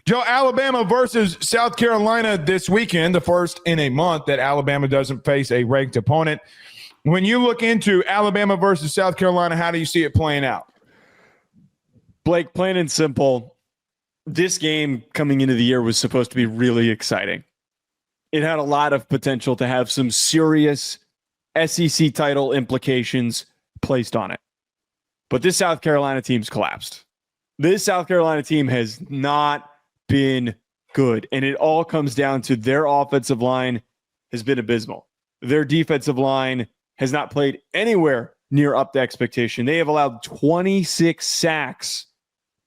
Joe, Alabama versus South Carolina this weekend, the first in a month that Alabama doesn't face a ranked opponent. When you look into Alabama versus South Carolina, how do you see it playing out? Blake, plain and simple, this game coming into the year was supposed to be really exciting. It had a lot of potential to have some serious SEC title implications placed on it. But this South Carolina team's collapsed. This South Carolina team has not been good, and it all comes down to their offensive line has been abysmal. Their defensive line has not played anywhere near up to expectation. They have allowed 26 sacks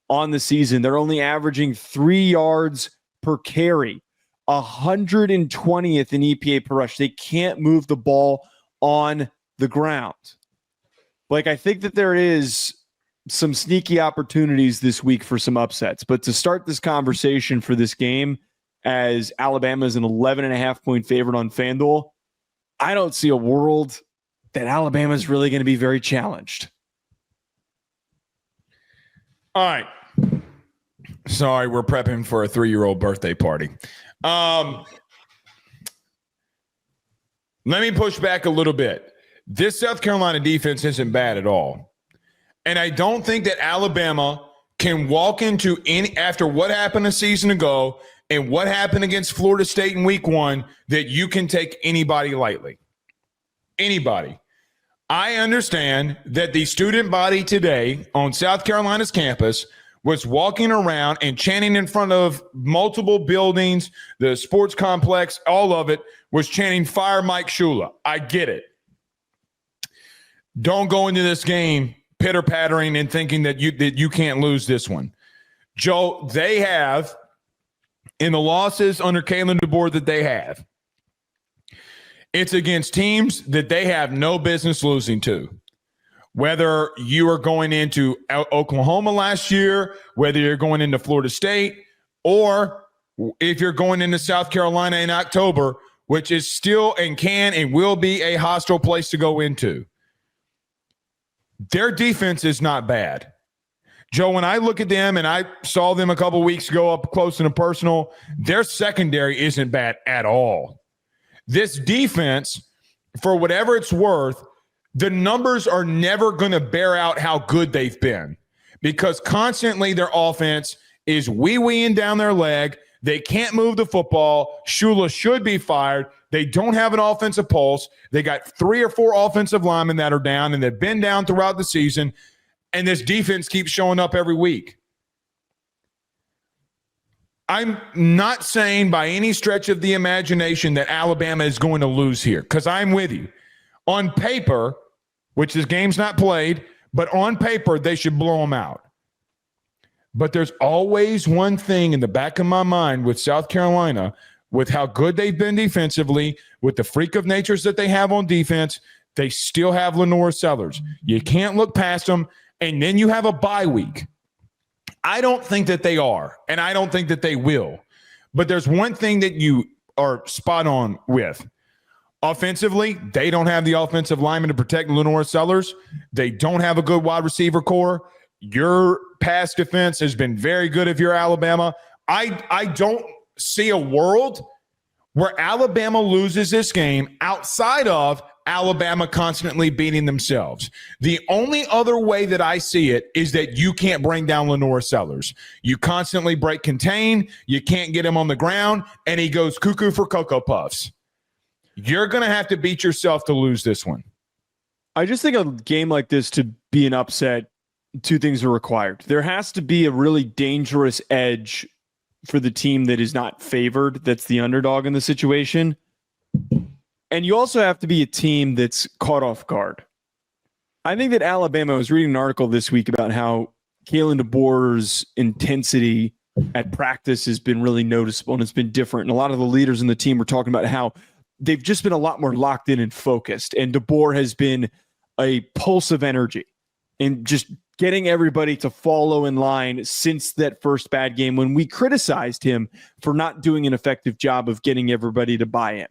on the season. They're only averaging 3 yards per carry, 120th in EPA per rush. They can't move the ball on the ground. Like, I think that there is some sneaky opportunities this week for some upsets. But to start this conversation for this game, as Alabama is an 11.5-point favorite on FanDuel, I don't see a world that Alabama is really going to be very challenged. All right. Sorry, we're prepping for a 3-year-old birthday party. Let me push back a little bit. This South Carolina defense isn't bad at all. And I don't think that Alabama can walk into any, after what happened a season ago and what happened against Florida State in week 1, that you can take anybody lightly. Anybody. I understand that the student body today on South Carolina's campus was walking around and chanting in front of multiple buildings, the sports complex, all of it was chanting "Fire Mike Shula." I get it. Don't go into this game pitter-pattering and thinking that you can't lose this one. Joe, they have, in the losses under Kalen DeBoer that they have, it's against teams that they have no business losing to. Whether you are going into Oklahoma last year, whether you're going into Florida State, or if you're going into South Carolina in October, which is still and can and will be a hostile place to go into. Their defense is not bad. Joe, when I look at them, and I saw them a couple weeks ago up close and personal, their secondary isn't bad at all. This defense, for whatever it's worth, the numbers are never going to bear out how good they've been, because constantly their offense is wee-weeing down their leg. They can't move the football. Shula should be fired. They don't have an offensive pulse. They got 3 or 4 offensive linemen that are down, and they've been down throughout the season, and this defense keeps showing up every week. I'm not saying by any stretch of the imagination that Alabama is going to lose here, because I'm with you. On paper, which this game's not played, but on paper, they should blow them out. But there's always one thing in the back of my mind with South Carolina, with how good they've been defensively, with the freak of natures that they have on defense. They still have LaNorris Sellers. You can't look past them, and then you have a bye week. I don't think that they are, and I don't think that they will. But there's one thing that you are spot on with. Offensively, they don't have the offensive lineman to protect LaNorris Sellers. They don't have a good wide receiver core. Your pass defense has been very good if you're Alabama. I don't see a world where Alabama loses this game outside of Alabama constantly beating themselves. The only other way that I see it is that you can't bring down LaNorris Sellers. You constantly break contain. You can't get him on the ground, and he goes cuckoo for Cocoa Puffs. You're going to have to beat yourself to lose this one. I just think a game like this, to be an upset, 2 things are required. There has to be a really dangerous edge for the team that is not favored, that's the underdog in the situation. And you also have to be a team that's caught off guard. I think that Alabama, I was reading an article this week about how Kalen DeBoer's intensity at practice has been really noticeable, and it's been different. And a lot of the leaders in the team were talking about how they've just been a lot more locked in and focused. And DeBoer has been a pulse of energy and just getting everybody to follow in line since that first bad game when we criticized him for not doing an effective job of getting everybody to buy in.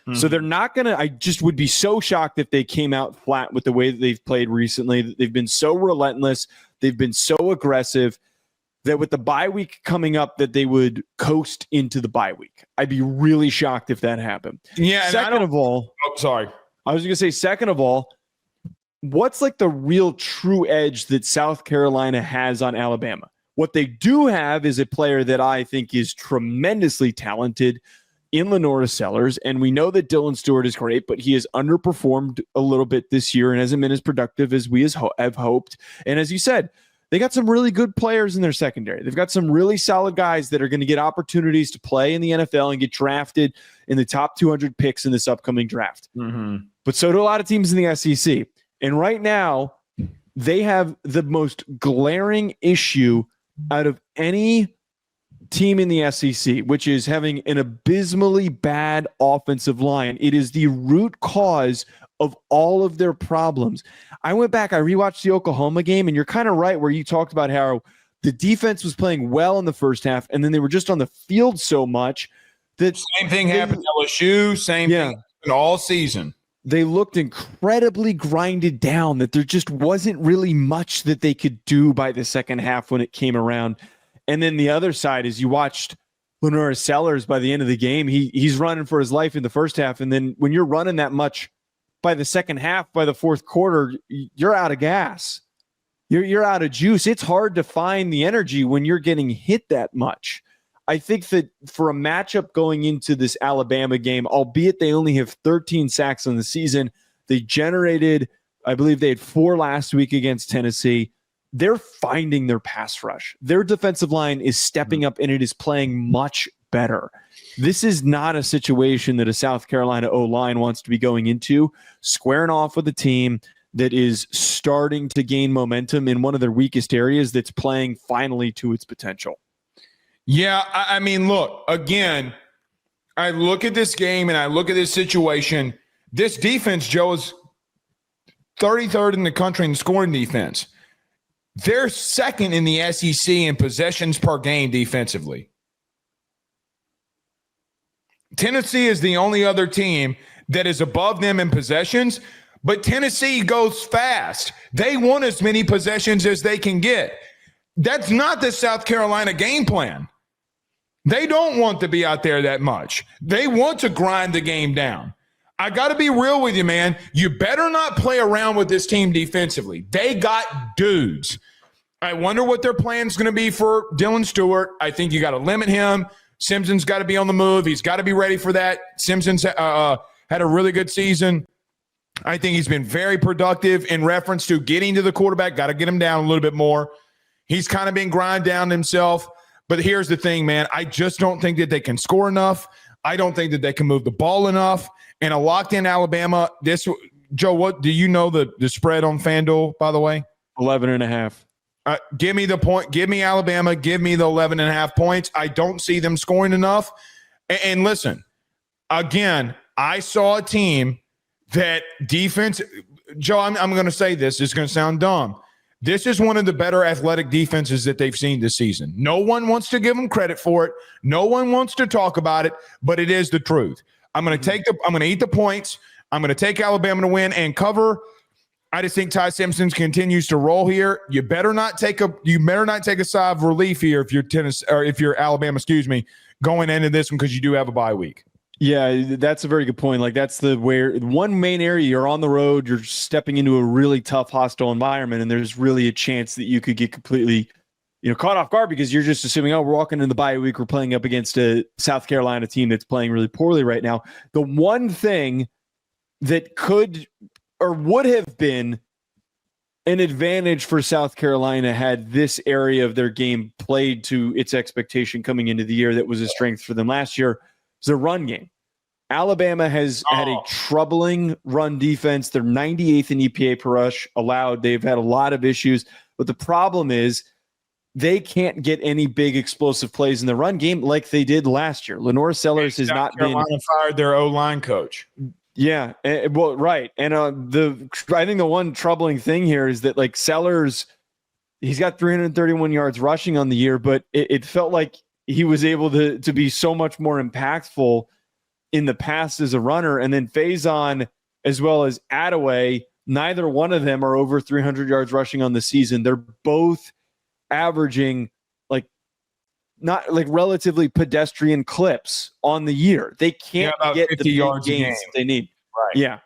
Mm-hmm. So they're not going to – I just would be so shocked if they came out flat with the way that they've played recently. They've been so relentless. They've been so aggressive. that with the bye week coming up that they would coast into the bye week. I'd be really shocked if that happened. Yeah. Second of all, sorry. I was going to say, second of all, what's like the real true edge that South Carolina has on Alabama? What they do have is a player that I think is tremendously talented in LaNorris Sellers, and we know that Dylan Stewart is great, but he has underperformed a little bit this year and hasn't been as productive as we have hoped. And as you said, they got some really good players in their secondary. They've got some really solid guys that are going to get opportunities to play in the NFL and get drafted in the top 200 picks in this upcoming draft. Mm-hmm. But so do a lot of teams in the SEC. And right now, they have the most glaring issue out of any team in the SEC, which is having an abysmally bad offensive line. It is the root cause of all of their problems. I went back, I rewatched the Oklahoma game, and you're kind of right where you talked about how the defense was playing well in the first half, and then they were just on the field so much that same thing happened to LSU, same thing happened all season. They looked incredibly grinded down, that there just wasn't really much that they could do by the second half when it came around. And then the other side is you watched Lenor Sellers by the end of the game. He's running for his life in the first half. And then when you're running that much by the second half, by the fourth quarter, you're out of gas. You're out of juice. It's hard to find the energy when you're getting hit that much. I think that for a matchup going into this Alabama game, albeit they only have 13 sacks on the season, they generated, I believe they had 4 last week against Tennessee. They're finding their pass rush. Their defensive line is stepping up, and it is playing much better. This is not a situation that a South Carolina O-line wants to be going into, squaring off with a team that is starting to gain momentum in one of their weakest areas that's playing finally to its potential. Yeah, I mean, look, again, I look at this game and I look at this situation. This defense, Joe, is 33rd in the country in scoring defense. They're second in the SEC in possessions per game defensively. Tennessee is the only other team that is above them in possessions, but Tennessee goes fast. They want as many possessions as they can get. That's not the South Carolina game plan. They don't want to be out there that much. They want to grind the game down. I got to be real with you, man. You better not play around with this team defensively. They got dudes. I wonder what their plan is going to be for Dylan Stewart. I think you got to limit him. Simpson's got to be on the move. He's got to be ready for that. Simpson's had a really good season. I think he's been very productive in reference to getting to the quarterback. Got to get him down a little bit more. He's kind of been grind down himself. But here's the thing, man. I just don't think that they can score enough. I don't think that they can move the ball enough. And a locked-in Alabama, Joe, what do you know the spread on FanDuel, by the way? 11.5. Give me the point. Give me Alabama. Give me the 11.5 points. I don't see them scoring enough. And listen, again, I saw a team that defense – Joe, I'm going to say this. It's going to sound dumb. This is one of the better athletic defenses that they've seen this season. No one wants to give them credit for it. No one wants to talk about it, but it is the truth. I'm going to eat the points. I'm going to take Alabama to win and cover. I just think Ty Simpson continues to roll here. You better not take a sigh of relief here if you're if you're Alabama, going into this one because you do have a bye week. Yeah, that's a very good point. Like that's where one main area you're on the road, you're stepping into a really tough, hostile environment, and there's really a chance that you could get completely, caught off guard because you're just assuming, we're walking in the bye week, we're playing up against a South Carolina team that's playing really poorly right now. The one thing that could or would have been an advantage for South Carolina had this area of their game played to its expectation coming into the year that was a strength for them last year. The run game. Alabama has had a troubling run defense. They're 98th in EPA per rush allowed. They've had a lot of issues, but the problem is they can't get any big explosive plays in the run game like they did last year. LaNorris Sellers has not been fired their O-line coach. Yeah, well, right. And I think the one troubling thing here is that like Sellers, he's got 331 yards rushing on the year, but it felt like he was able to be so much more impactful in the past as a runner. And then Faison as well as Attaway, neither one of them are over 300 yards rushing on the season. They're both averaging like not like relatively pedestrian clips on the year. They can't get the 50 big yards a gains game. they need. Right. Yeah.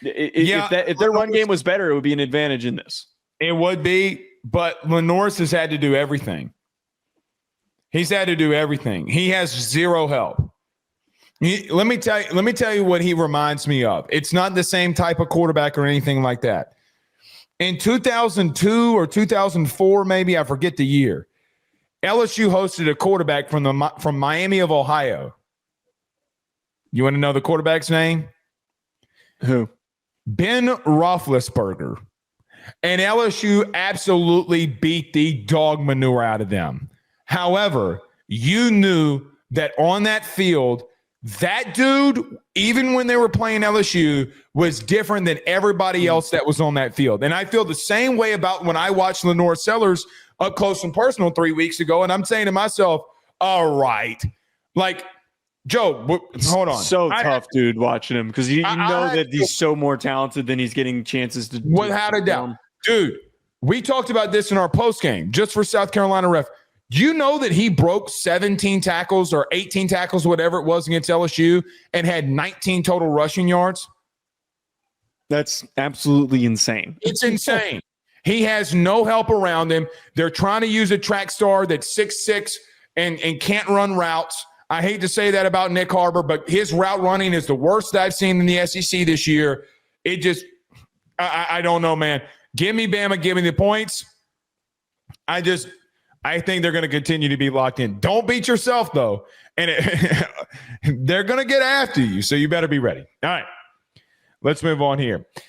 If their run game was better, it would be an advantage in this. It would be, but LaNorris has had to do everything. He's had to do everything. He has zero help. Let me tell you what he reminds me of. It's not the same type of quarterback or anything like that. In 2002 or 2004, maybe, I forget the year, LSU hosted a quarterback from Miami of Ohio. You want to know the quarterback's name? Who? Ben Roethlisberger. And LSU absolutely beat the dog manure out of them. However, you knew that on that field, that dude, even when they were playing LSU, was different than everybody else that was on that field. And I feel the same way about when I watched Lenor Sellers up close and personal 3 weeks ago. And I'm saying to myself, all right, like, Joe, hold on. So tough, dude, watching him because you know that he's so more talented than he's getting chances to. Without a doubt. Dude, we talked about this in our post game just for South Carolina ref. You know that he broke 17 tackles or 18 tackles, whatever it was, against LSU and had 19 total rushing yards? That's absolutely insane. It's insane. He has no help around him. They're trying to use a track star that's 6'6" and can't run routes. I hate to say that about Nick Harbor, but his route running is the worst that I've seen in the SEC this year. It just, I don't know, man. Give me Bama, give me the points. I think they're going to continue to be locked in. Don't beat yourself, though. And they're going to get after you, so you better be ready. All right. Let's move on here.